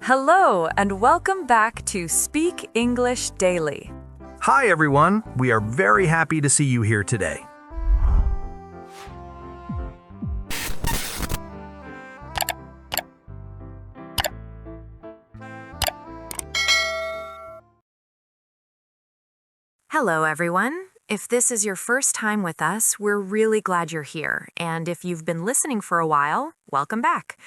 Hello, and welcome back to Speak English Daily. Hi everyone, we are very happy to see you here today. Hello, everyone. If this is your first time with us, we're really glad you're here. And if you've been listening for a while, welcome back.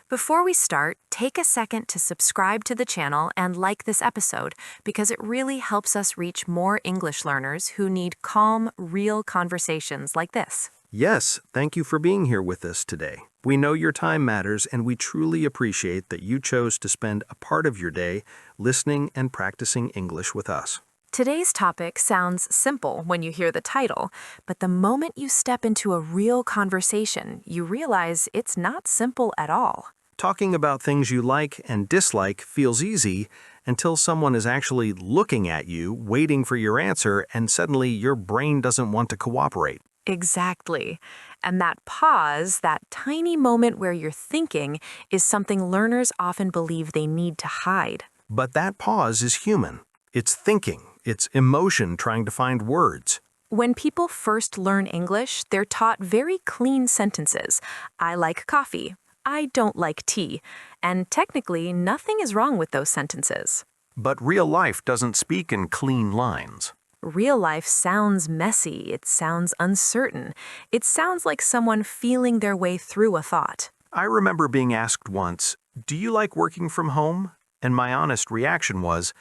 Before we start, take a second to subscribe to the channel and like this episode because it really helps us reach more English learners who need calm, real conversations like this. Yes, thank you for being here with us today. We know your time matters and we truly appreciate that you chose to spend a part of your day listening and practicing English with us. Today's topic sounds simple when you hear the title, but the moment you step into a real conversation, you realize it's not simple at all. Talking about things you like and dislike feels easy until someone is actually looking at you, waiting for your answer, and suddenly your brain doesn't want to cooperate. Exactly. And that pause, that tiny moment where you're thinking, is something learners often believe they need to hide. But that pause is human. It's thinking. It's emotion trying to find words. When people first learn English, they're taught very clean sentences. I like coffee. I don't like tea. And technically, nothing is wrong with those sentences. But real life doesn't speak in clean lines. Real life sounds messy. It sounds uncertain. It sounds like someone feeling their way through a thought. I remember being asked once, "Do you like working from home?" And my honest reaction was,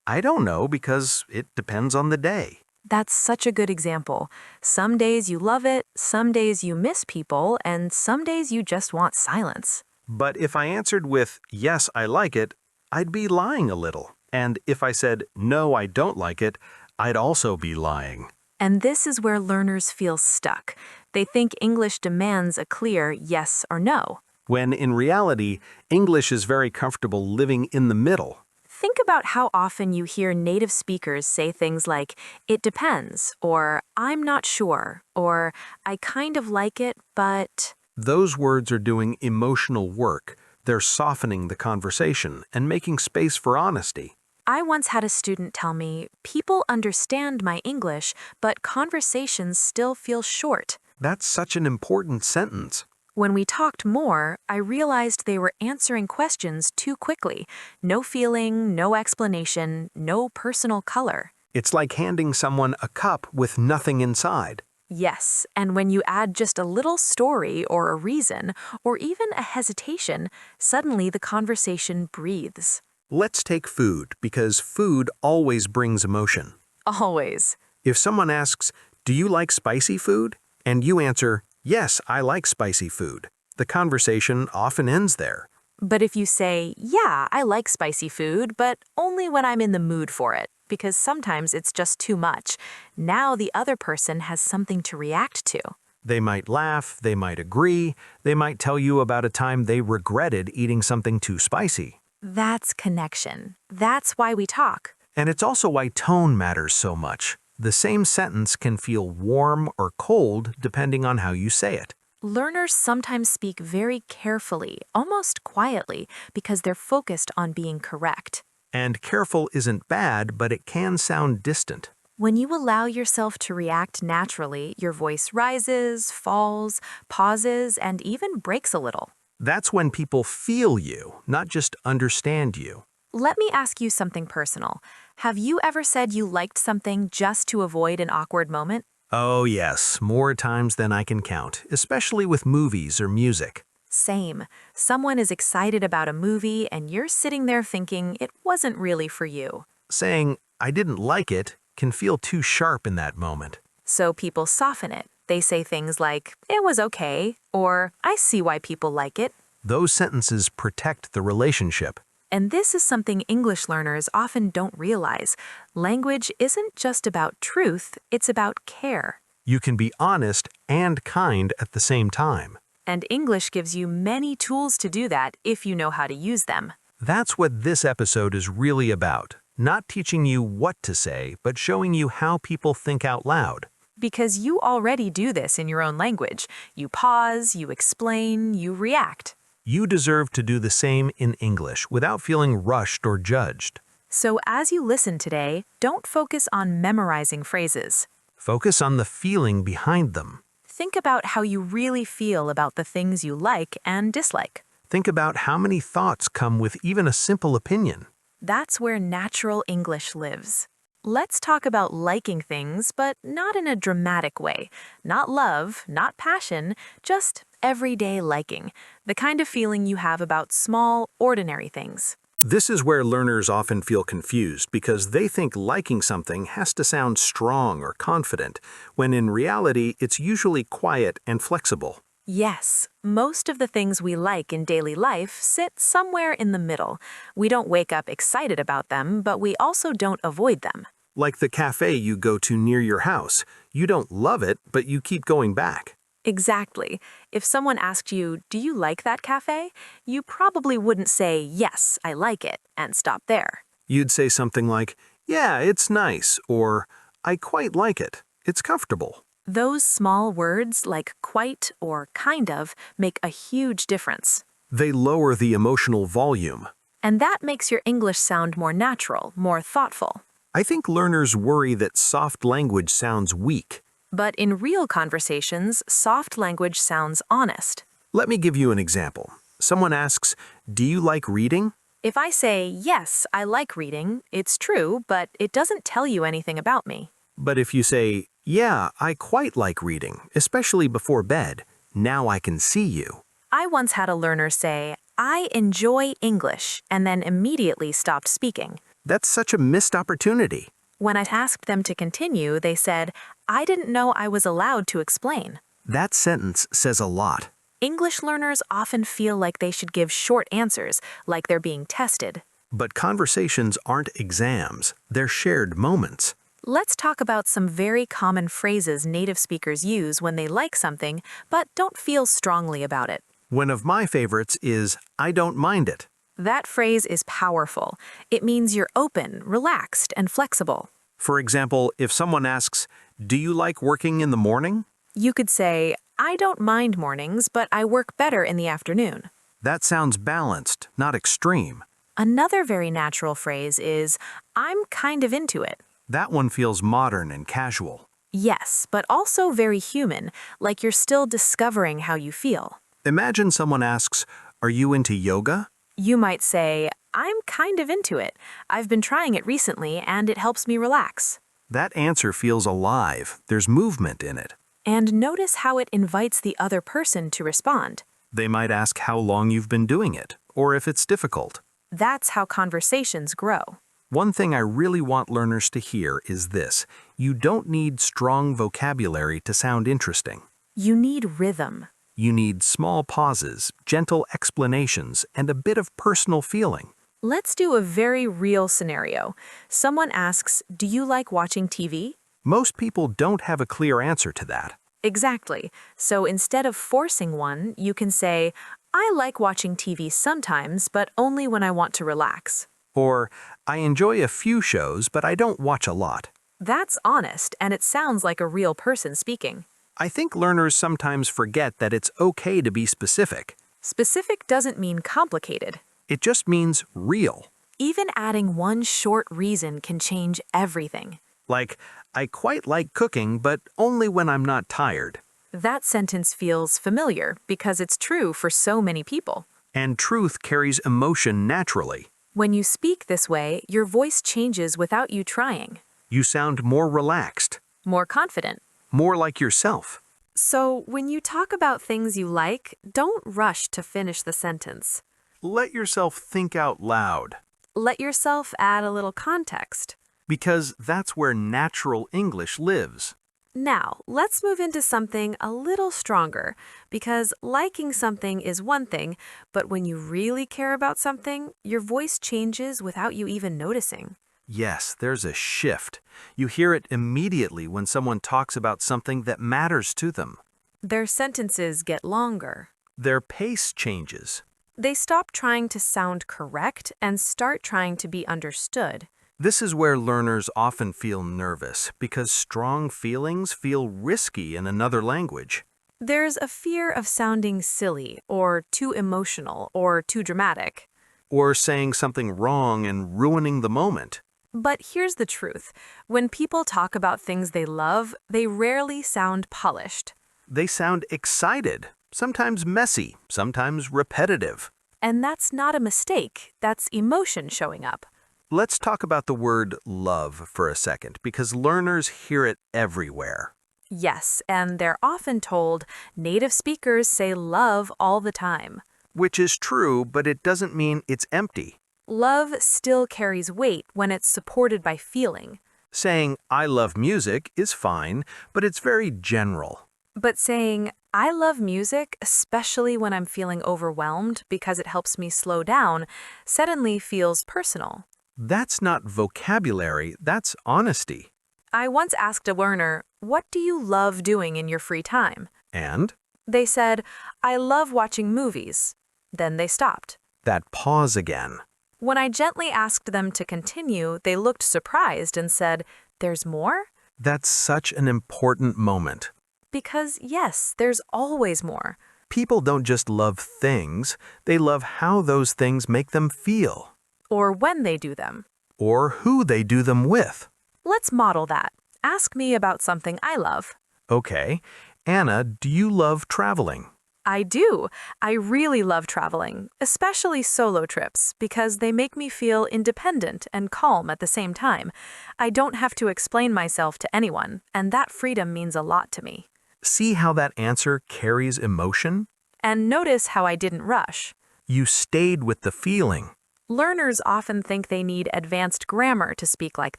I don't know because it depends on the day. That's such a good example. Some days you love it, some days you miss people, and some days you just want silence. But if I answered with, yes, I like it, I'd be lying a little. And if I said, no, I don't like it, I'd also be lying. And this is where learners feel stuck. They think English demands a clear yes or no. When in reality, English is very comfortable living in the middle. Think about how often you hear native speakers say things like, it depends, or I'm not sure, or I kind of like it, but... Those words are doing emotional work. They're softening the conversation and making space for honesty. I once had a student tell me, people understand my English, but conversations still feel short. That's such an important sentence. When we talked more, I realized they were answering questions too quickly. No feeling, no explanation, no personal color. It's like handing someone a cup with nothing inside. Yes, and when you add just a little story or a reason, or even a hesitation, suddenly the conversation breathes. Let's take food, because food always brings emotion. Always. If someone asks, "Do you like spicy food?" and you answer, "Yes, I like spicy food," the conversation often ends there. But if you say, yeah, I like spicy food, but only when I'm in the mood for it, because sometimes it's just too much, now the other person has something to react to. They might laugh, they might agree, they might tell you about a time they regretted eating something too spicy. That's connection. That's why we talk. And it's also why tone matters so much. The same sentence can feel warm or cold depending on how you say it. Learners sometimes speak very carefully, almost quietly, because they're focused on being correct. And careful isn't bad, but it can sound distant. When you allow yourself to react naturally, your voice rises, falls, pauses, and even breaks a little. That's when people feel you, not just understand you. Let me ask you something personal. Have you ever said you liked something just to avoid an awkward moment? Oh yes, more times than I can count, especially with movies or music. Same. Someone is excited about a movie and you're sitting there thinking it wasn't really for you. Saying, I didn't like it, can feel too sharp in that moment. So people soften it. They say things like, it was okay, or I see why people like it. Those sentences protect the relationship. And this is something English learners often don't realize. Language isn't just about truth, it's about care. You can be honest and kind at the same time. And English gives you many tools to do that if you know how to use them. That's what this episode is really about. Not teaching you what to say, but showing you how people think out loud. Because you already do this in your own language. You pause, you explain, you react. You deserve to do the same in English without feeling rushed or judged. So as you listen today, don't focus on memorizing phrases. Focus on the feeling behind them. Think about how you really feel about the things you like and dislike. Think about how many thoughts come with even a simple opinion. That's where natural English lives. Let's talk about liking things, but not in a dramatic way. Not love, not passion, just everyday liking. The kind of feeling you have about small, ordinary things. This is where learners often feel confused because they think liking something has to sound strong or confident, when in reality it's usually quiet and flexible. Yes, most of the things we like in daily life sit somewhere in the middle. We don't wake up excited about them, but we also don't avoid them. Like the cafe you go to near your house. You don't love it, but you keep going back. Exactly. If someone asked you, "Do you like that cafe?" you probably wouldn't say, "Yes, I like it," and stop there. You'd say something like, "Yeah, it's nice," or "I quite like it. It's comfortable." Those small words like quite or kind of make a huge difference. They lower the emotional volume. And that makes your English sound more natural, more thoughtful. I think learners worry that soft language sounds weak. But in real conversations, soft language sounds honest. Let me give you an example. Someone asks, "Do you like reading?" If I say, "Yes, I like reading," it's true, but it doesn't tell you anything about me. But if you say, "Yeah, I quite like reading, especially before bed. Now I can see you." I once had a learner say, "I enjoy English," and then immediately stopped speaking. That's such a missed opportunity. When I asked them to continue, they said, "I didn't know I was allowed to explain." That sentence says a lot. English learners often feel like they should give short answers, like they're being tested. But conversations aren't exams, they're shared moments. Let's talk about some very common phrases native speakers use when they like something, but don't feel strongly about it. One of my favorites is, "I don't mind it." That phrase is powerful. It means you're open, relaxed, and flexible. For example, if someone asks, "Do you like working in the morning?" You could say, "I don't mind mornings, but I work better in the afternoon." That sounds balanced, not extreme. Another very natural phrase is, "I'm kind of into it." That one feels modern and casual. Yes, but also very human, like you're still discovering how you feel. Imagine someone asks, "Are you into yoga?" You might say, "I'm kind of into it. I've been trying it recently and it helps me relax." That answer feels alive. There's movement in it. And notice how it invites the other person to respond. They might ask how long you've been doing it, or if it's difficult. That's how conversations grow. One thing I really want learners to hear is this: you don't need strong vocabulary to sound interesting. You need rhythm. You need small pauses, gentle explanations, and a bit of personal feeling. Let's do a very real scenario. Someone asks, "Do you like watching TV?" Most people don't have a clear answer to that. Exactly. So instead of forcing one, you can say, "I like watching TV sometimes, but only when I want to relax." Or, "I enjoy a few shows, but I don't watch a lot." That's honest, and it sounds like a real person speaking. I think learners sometimes forget that it's okay to be specific. Specific doesn't mean complicated. It just means real. Even adding one short reason can change everything. Like, "I quite like cooking, but only when I'm not tired." That sentence feels familiar because it's true for so many people. And truth carries emotion naturally. When you speak this way, your voice changes without you trying. You sound more relaxed, More confident. more like yourself. So, when you talk about things you like, don't rush to finish the sentence. Let yourself think out loud, Let yourself add a little context. because that's where natural English lives. Now, let's move into something a little stronger, because liking something is one thing, but when you really care about something, your voice changes without you even noticing. Yes, there's a shift. You hear it immediately when someone talks about something that matters to them. Their sentences get longer. Their pace changes. They stop trying to sound correct and start trying to be understood. This is where learners often feel nervous because strong feelings feel risky in another language. There's a fear of sounding silly, or too emotional, or too dramatic. Or saying something wrong and ruining the moment. But here's the truth. When people talk about things they love, they rarely sound polished. They sound excited, sometimes messy, sometimes repetitive. And that's not a mistake, that's emotion showing up. Let's talk about the word love for a second, because learners hear it everywhere. Yes, and they're often told native speakers say love all the time. Which is true, but it doesn't mean it's empty. Love still carries weight when it's supported by feeling. Saying, I love music is fine, but it's very general. But saying, I love music, especially when I'm feeling overwhelmed because it helps me slow down, suddenly feels personal. That's not vocabulary, that's honesty. I once asked a learner, what do you love doing in your free time? And They said, I love watching movies. Then they stopped. that pause again. When I gently asked them to continue, they looked surprised and said, there's more? That's such an important moment. Because yes, there's always more. People don't just love things, they love how those things make them feel. Or when they do them. Or who they do them with. Let's model that. Ask me about something I love. Okay, Anna, do you love traveling? I do. I really love traveling, especially solo trips, because they make me feel independent and calm at the same time. I don't have to explain myself to anyone, and that freedom means a lot to me. See how that answer carries emotion? And notice how I didn't rush. You stayed with the feeling. Learners often think they need advanced grammar to speak like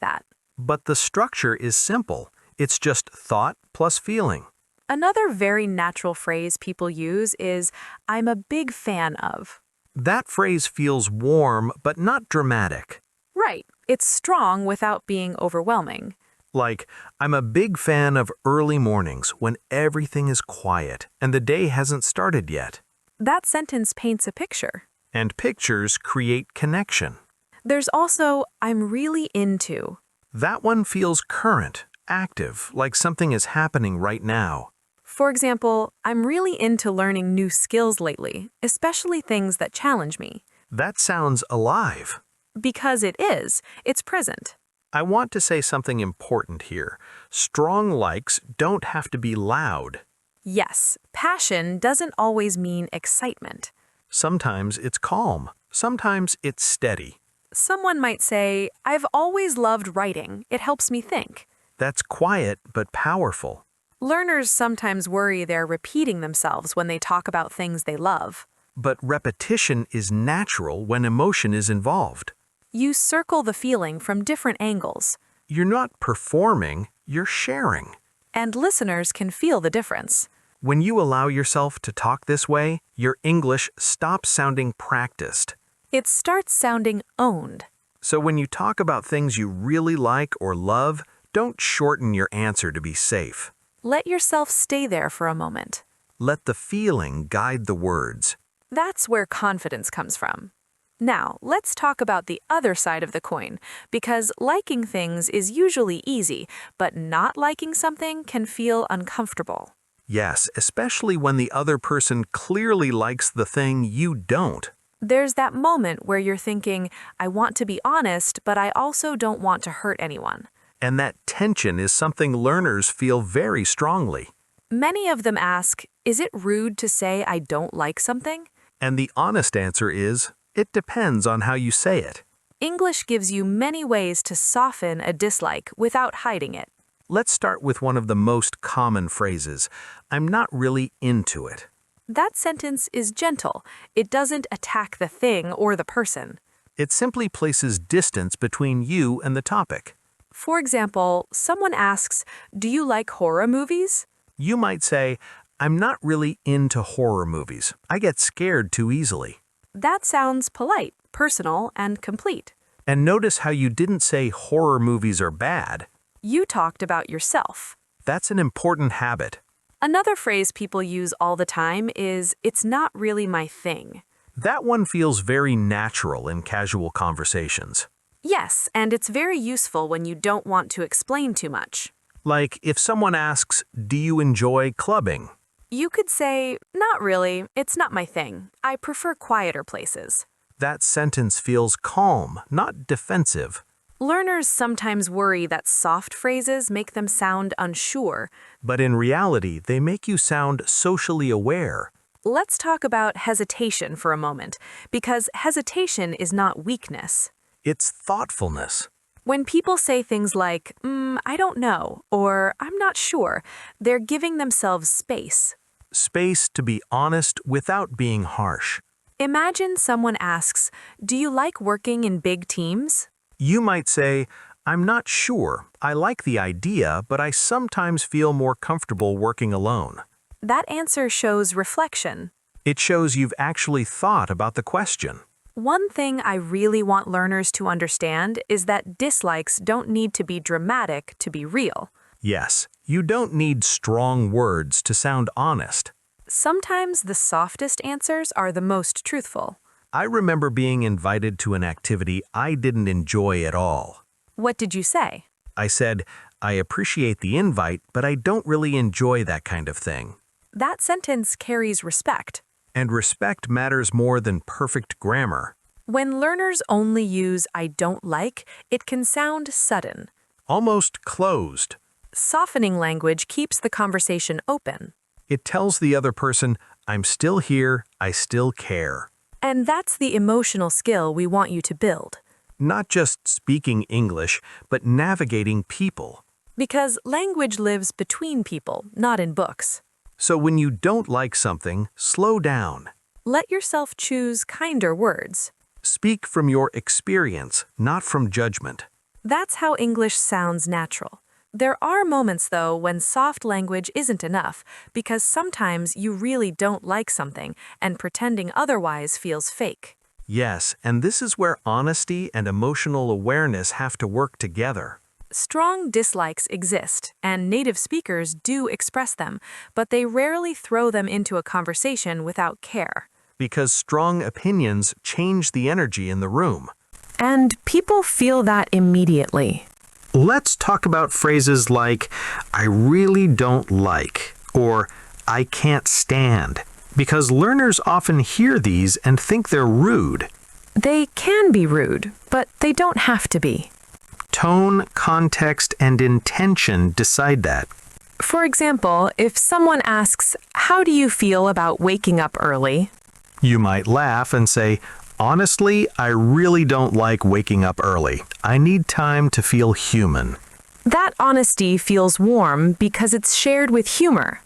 that. But the structure is simple. It's just thought plus feeling. Another very natural phrase people use is, I'm a big fan of. That phrase feels warm but not dramatic. Right. It's strong without being overwhelming. Like, I'm a big fan of early mornings when everything is quiet and the day hasn't started yet. That sentence paints a picture. And pictures create connection. There's also, I'm really into. That one feels current, active, like something is happening right now. For example, I'm really into learning new skills lately, especially things that challenge me. That sounds alive. Because it is, it's present. I want to say something important here. Strong likes don't have to be loud. Yes, passion doesn't always mean excitement. Sometimes it's calm. Sometimes it's steady. Someone might say, I've always loved writing. It helps me think. That's quiet but powerful. Learners sometimes worry they're repeating themselves when they talk about things they love. But repetition is natural when emotion is involved. You circle the feeling from different angles, You're not performing, you're sharing. and listeners can feel the difference. When you allow yourself to talk this way, your English stops sounding practiced. It starts sounding owned. So when you talk about things you really like or love, don't shorten your answer to be safe. Let yourself stay there for a moment. Let the feeling guide the words. That's where confidence comes from. Now, let's talk about the other side of the coin, because liking things is usually easy, but not liking something can feel uncomfortable. Yes, especially when the other person clearly likes the thing you don't. There's that moment where you're thinking, I want to be honest, but I also don't want to hurt anyone. And that tension is something learners feel very strongly. Many of them ask, is it rude to say I don't like something? And the honest answer is, it depends on how you say it. English gives you many ways to soften a dislike without hiding it. Let's start with one of the most common phrases. I'm not really into it. That sentence is gentle. It doesn't attack the thing or the person. It simply places distance between you and the topic. For example, someone asks, do you like horror movies? You might say, I'm not really into horror movies. I get scared too easily. That sounds polite, personal, and complete. And notice how you didn't say horror movies are bad. You talked about yourself. That's an important habit. Another phrase people use all the time is, it's not really my thing. That one feels very natural in casual conversations. Yes, and it's very useful when you don't want to explain too much. Like if someone asks, do you enjoy clubbing? You could say, "Not really, it's not my thing. I prefer quieter places." That sentence feels calm, not defensive. Learners sometimes worry that soft phrases make them sound unsure. But in reality, they make you sound socially aware. Let's talk about hesitation for a moment, because hesitation is not weakness. It's thoughtfulness. When people say things like, I don't know, or I'm not sure, they're giving themselves space. Space to be honest without being harsh. Imagine someone asks, "Do you like working in big teams?" You might say, I'm not sure. I like the idea, but I sometimes feel more comfortable working alone. That answer shows reflection. It shows you've actually thought about the question. One thing I really want learners to understand is that dislikes don't need to be dramatic to be real. Yes, you don't need strong words to sound honest. Sometimes the softest answers are the most truthful. I remember being invited to an activity I didn't enjoy at all. What did you say? I said, I appreciate the invite, but I don't really enjoy that kind of thing. That sentence carries respect. And respect matters more than perfect grammar. When learners only use "I don't like," it can sound sudden. Almost closed. Softening language keeps the conversation open. It tells the other person, I'm still here, I still care. And that's the emotional skill we want you to build. Not just speaking English, but navigating people. Because language lives between people, not in books. So when you don't like something, slow down. Let yourself choose kinder words. Speak from your experience, not from judgment. That's how English sounds natural. There are moments, though, when soft language isn't enough, because sometimes you really don't like something, and pretending otherwise feels fake. Yes, and this is where honesty and emotional awareness have to work together. Strong dislikes exist, and native speakers do express them, but they rarely throw them into a conversation without care. Because strong opinions change the energy in the room. And people feel that immediately. Let's talk about phrases like, I really don't like, or I can't stand, because learners often hear these and think they're rude. They can be rude, but they don't have to be. Tone, context, and intention decide that. For example, if someone asks, "How do you feel about waking up early?" You might laugh and say, honestly, I really don't like waking up early. I need time to feel human. That honesty feels warm because it's shared with humor.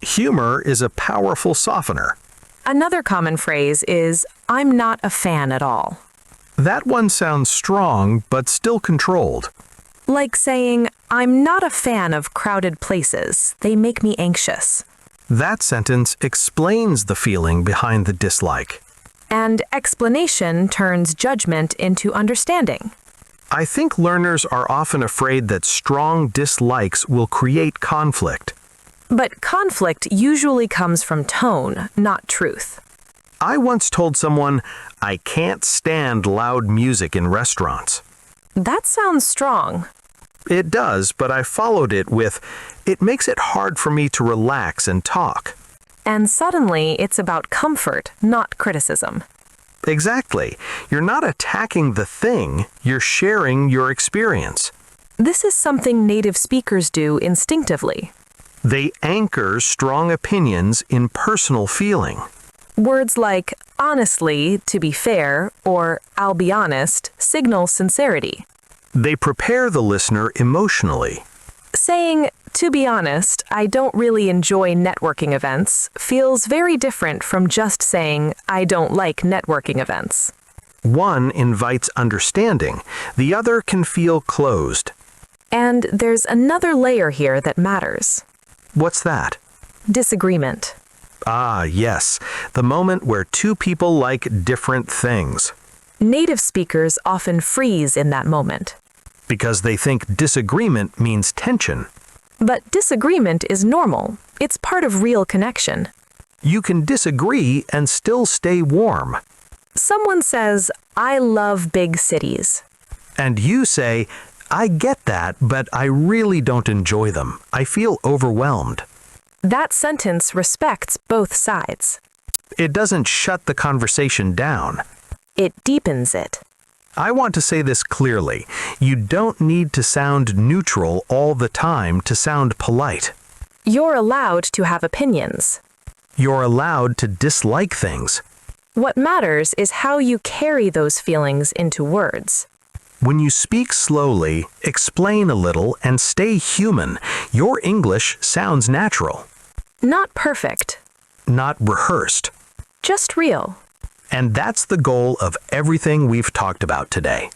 Humor is a powerful softener. Another common phrase is, "I'm not a fan at all." That one sounds strong, but still controlled. Like saying, "I'm not a fan of crowded places. They make me anxious." That sentence explains the feeling behind the dislike. And explanation turns judgment into understanding. I think learners are often afraid that strong dislikes will create conflict. But conflict usually comes from tone, not truth. I once told someone, I can't stand loud music in restaurants. That sounds strong. It does, but I followed it with, it makes it hard for me to relax and talk. And suddenly it's about comfort, not criticism. Exactly. You're not attacking the thing, you're sharing your experience. This is something native speakers do instinctively. They anchor strong opinions in personal feeling. Words like "honestly," to be fair, or "I'll be honest," signal sincerity. They prepare the listener emotionally. Saying, "To be honest, I don't really enjoy networking events," feels very different from just saying, "I don't like networking events." One invites understanding, the other can feel closed. And there's another layer here that matters. What's that? Disagreement. Ah, yes, the moment where two people like different things. Native speakers often freeze in that moment. Because they think disagreement means tension. But disagreement is normal. It's part of real connection. You can disagree and still stay warm. Someone says, "I love big cities." And you say, I get that, but I really don't enjoy them. I feel overwhelmed. That sentence respects both sides. It doesn't shut the conversation down. It deepens it. I want to say this clearly. You don't need to sound neutral all the time to sound polite. You're allowed to have opinions. You're allowed to dislike things. What matters is how you carry those feelings into words. When you speak slowly, explain a little, and stay human, your English sounds natural, Not perfect, not rehearsed. just real. And that's the goal of everything we've talked about today.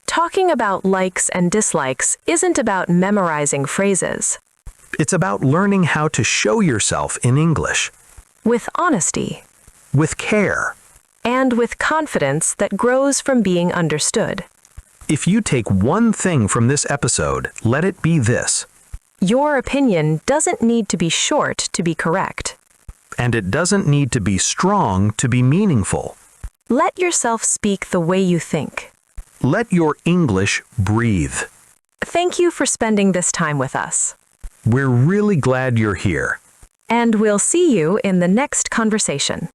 Talking about likes and dislikes isn't about memorizing phrases. It's about learning how to show yourself in English, With honesty, with care. and with confidence that grows from being understood. If you take one thing from this episode, let it be this. Your opinion doesn't need to be short to be correct. And it doesn't need to be strong to be meaningful. Let yourself speak the way you think. Let your English breathe. Thank you for spending this time with us. We're really glad you're here. And we'll see you in the next conversation.